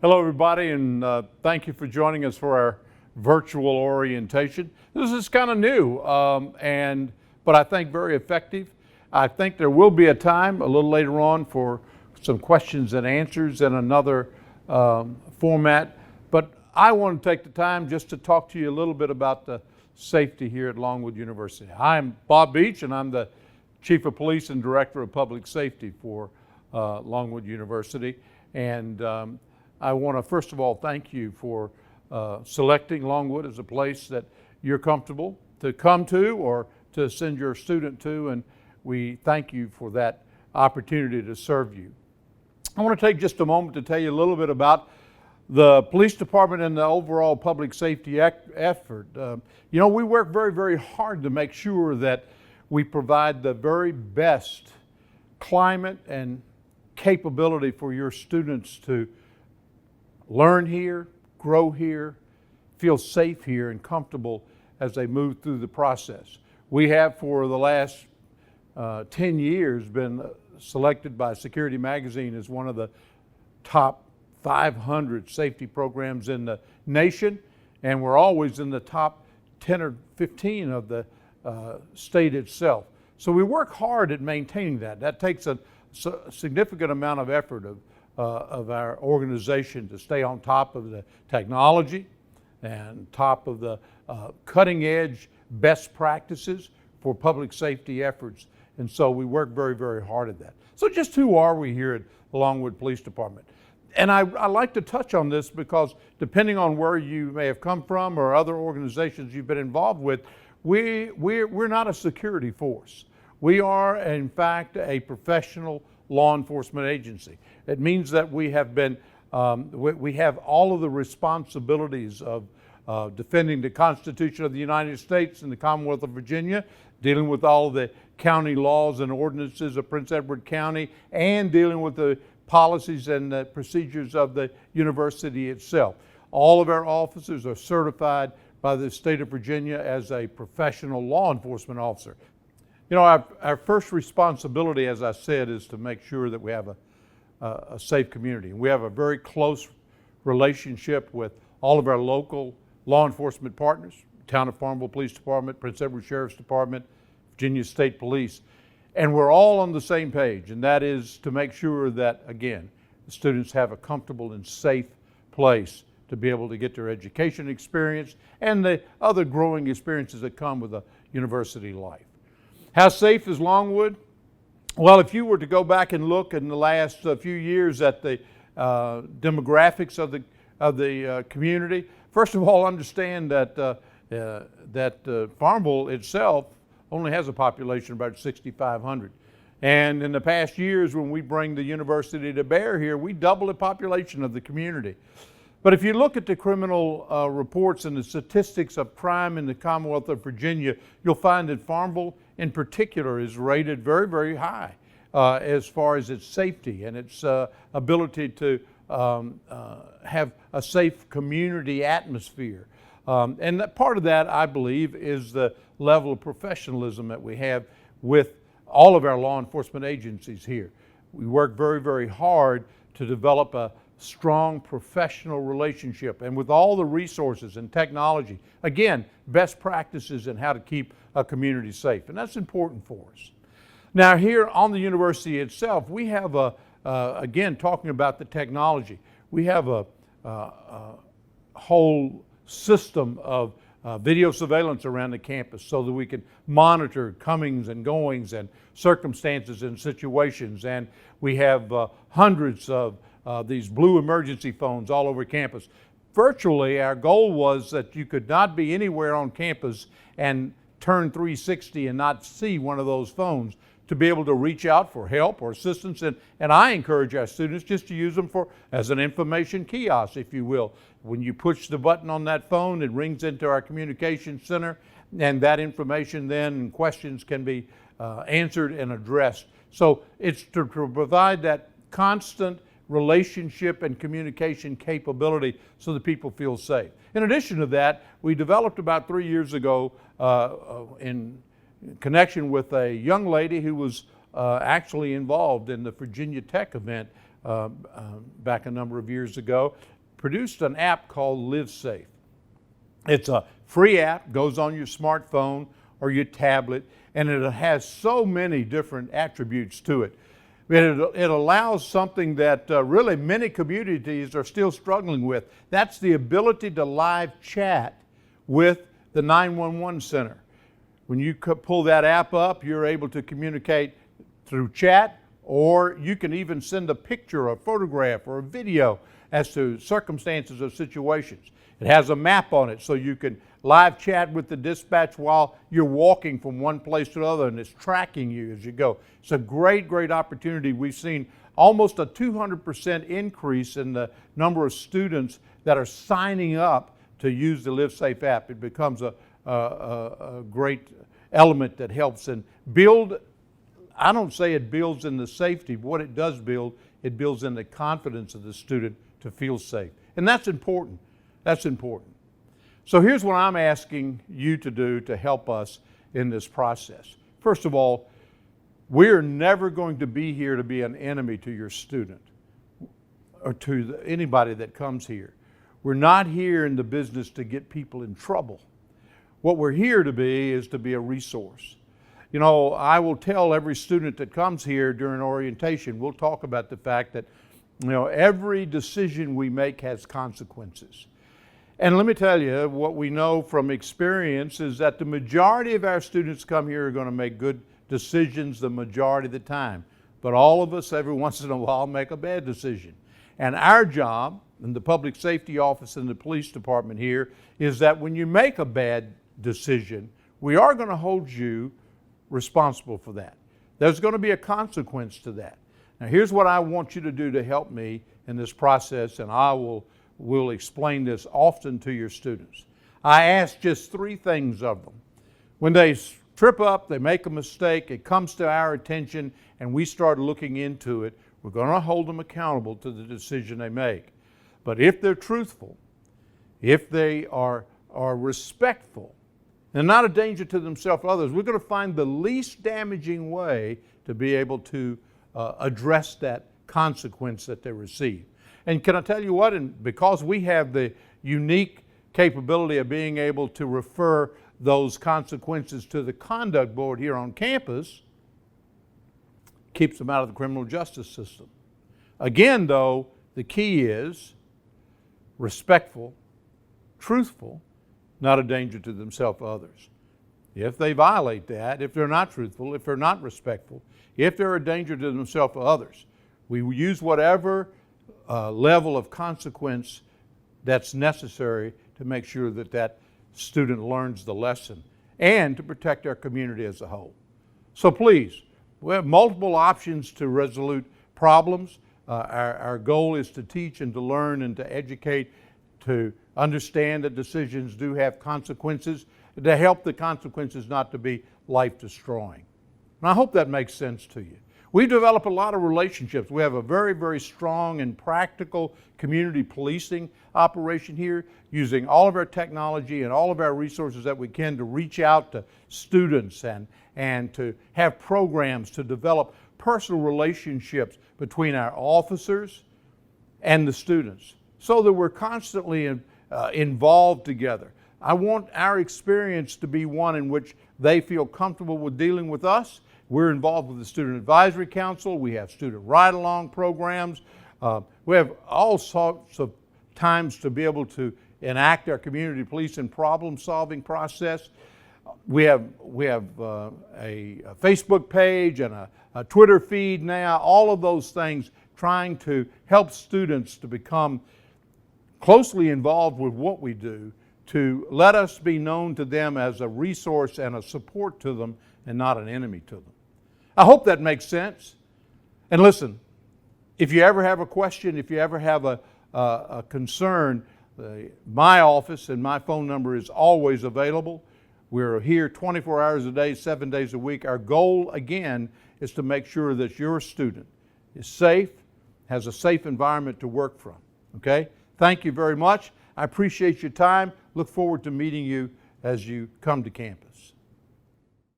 Hello, everybody, and thank you for joining us for our virtual orientation. This is kind of new, but I think very effective. I think there will be a time a little later on for some questions and answers in another format, but I want to take the time just to talk to you a little bit about the safety here at Longwood University. I'm Bob Beach, and I'm the Chief of Police and Director of Public Safety for Longwood University. And I want to first of all thank you for selecting Longwood as a place that you're comfortable to come to or to send your student to, and we thank you for that opportunity to serve you. I want to take just a moment to tell you a little bit about the police department and the overall public safety effort. You know, we work very, very hard to make sure that we provide the very best climate and capability for your students to learn here, grow here, feel safe here and comfortable as they move through the process. We have for the last 10 years been selected by Security Magazine as one of the top 500 safety programs in the nation, and we're always in the top 10 or 15 of the state itself. So we work hard at maintaining that. That takes a significant amount of effort of our organization to stay on top of the technology and top of the cutting edge best practices for public safety efforts. And so we work very, very hard at that. So just who are we here at the Longwood Police Department? And I like to touch on this because depending on where you may have come from or other organizations you've been involved with, we're not a security force. We are, in fact, a professional law enforcement agency. It means that we have all of the responsibilities of defending the Constitution of the United States and the Commonwealth of Virginia, dealing with all of the county laws and ordinances of Prince Edward County, and dealing with the policies and the procedures of the university itself. All of our officers are certified by the state of Virginia as a professional law enforcement officer. You know, our first responsibility, as I said, is to make sure that we have a safe community. We have a very close relationship with all of our local law enforcement partners, Town of Farmville Police Department, Prince Edward Sheriff's Department, Virginia State Police, and we're all on the same page, and that is to make sure that, again, the students have a comfortable and safe place to be able to get their education experience and the other growing experiences that come with a university life. How safe is Longwood? Well, if you were to go back and look in the last few years at the demographics of the community, first of all, understand that Farmville itself only has a population of about 6,500. And in the past years, when we bring the university to bear here, we double the population of the community. But if you look at the criminal reports and the statistics of crime in the Commonwealth of Virginia, you'll find that Farmville in particular is rated very, very high as far as its safety and its ability to have a safe community atmosphere. And that part of that, I believe, is the level of professionalism that we have with all of our law enforcement agencies here. We work very, very hard to develop a strong professional relationship, and with all the resources and technology, again, best practices in how to keep a community safe, and that's important for us. Now here on the university itself, we have again, talking about the technology, we have a whole system of video surveillance around the campus so that we can monitor comings and goings and circumstances and situations, and we have hundreds of these blue emergency phones all over campus. Virtually, our goal was that you could not be anywhere on campus and turn 360 and not see one of those phones to be able to reach out for help or assistance. And I encourage our students just to use them as an information kiosk, if you will. When you push the button on that phone, it rings into our communication center, and that information then and questions can be answered and addressed. So it's to provide that constant relationship and communication capability so that people feel safe. In addition to that, we developed about 3 years ago in connection with a young lady who was actually involved in the Virginia Tech event back a number of years ago, produced an app called Live Safe. It's a free app, goes on your smartphone or your tablet, and it has so many different attributes to it. It allows something that really many communities are still struggling with. That's the ability to live chat with the 911 center. When you pull that app up, you're able to communicate through chat, or you can even send a picture, a photograph, or a video as to circumstances or situations. It has a map on it, so you can live chat with the dispatch while you're walking from one place to another, and it's tracking you as you go. It's a great, great opportunity. We've seen almost a 200% increase in the number of students that are signing up to use the Live Safe app. It becomes a great element that helps and build. I don't say it builds in the safety, but what it does build, it builds in the confidence of the student to feel safe. And that's important. That's important. So here's what I'm asking you to do to help us in this process. First of all, we're never going to be here to be an enemy to your student or to anybody that comes here. We're not here in the business to get people in trouble. What we're here to be is to be a resource. You know, I will tell every student that comes here during orientation, we'll talk about the fact that, you know, every decision we make has consequences. And let me tell you, what we know from experience is that the majority of our students come here are going to make good decisions the majority of the time. But all of us, every once in a while, make a bad decision. And our job in the Public Safety Office and the Police Department here is that when you make a bad decision, we are going to hold you responsible for that. There's going to be a consequence to that. Now, here's what I want you to do to help me in this process, and I will explain this often to your students. I ask just 3 things of them. When they trip up, they make a mistake, it comes to our attention, and we start looking into it, we're going to hold them accountable to the decision they make. But if they're truthful, if they are respectful, and not a danger to themselves or others, we're going to find the least damaging way to be able to address that consequence that they receive. And can I tell you what, and because we have the unique capability of being able to refer those consequences to the conduct board here on campus, keeps them out of the criminal justice system. Again, though, the key is respectful, truthful, not a danger to themselves or others. If they violate that, if they're not truthful, if they're not respectful, if they're a danger to themselves or others, we use whatever level of consequence that's necessary to make sure that that student learns the lesson and to protect our community as a whole. So please, we have multiple options to resolve problems. Our goal is to teach and to learn and to educate, to understand that decisions do have consequences, to help the consequences not to be life-destroying. And I hope that makes sense to you. We've developed a lot of relationships. We have a very, very strong and practical community policing operation here, using all of our technology and all of our resources that we can to reach out to students and to have programs to develop personal relationships between our officers and the students so that we're constantly involved together. I want our experience to be one in which they feel comfortable with dealing with us. We're involved with the Student Advisory Council. We have student ride-along programs. We have all sorts of times to be able to enact our community police and problem-solving process. We have a Facebook page and a Twitter feed now, all of those things trying to help students to become closely involved with what we do, to let us be known to them as a resource and a support to them and not an enemy to them. I hope that makes sense. And listen, if you ever have a question, if you ever have a concern, my office and my phone number is always available. We're here 24 hours a day, 7 days a week. Our goal, again, is to make sure that your student is safe, has a safe environment to work from. Okay? Thank you very much. I appreciate your time. Look forward to meeting you as you come to campus.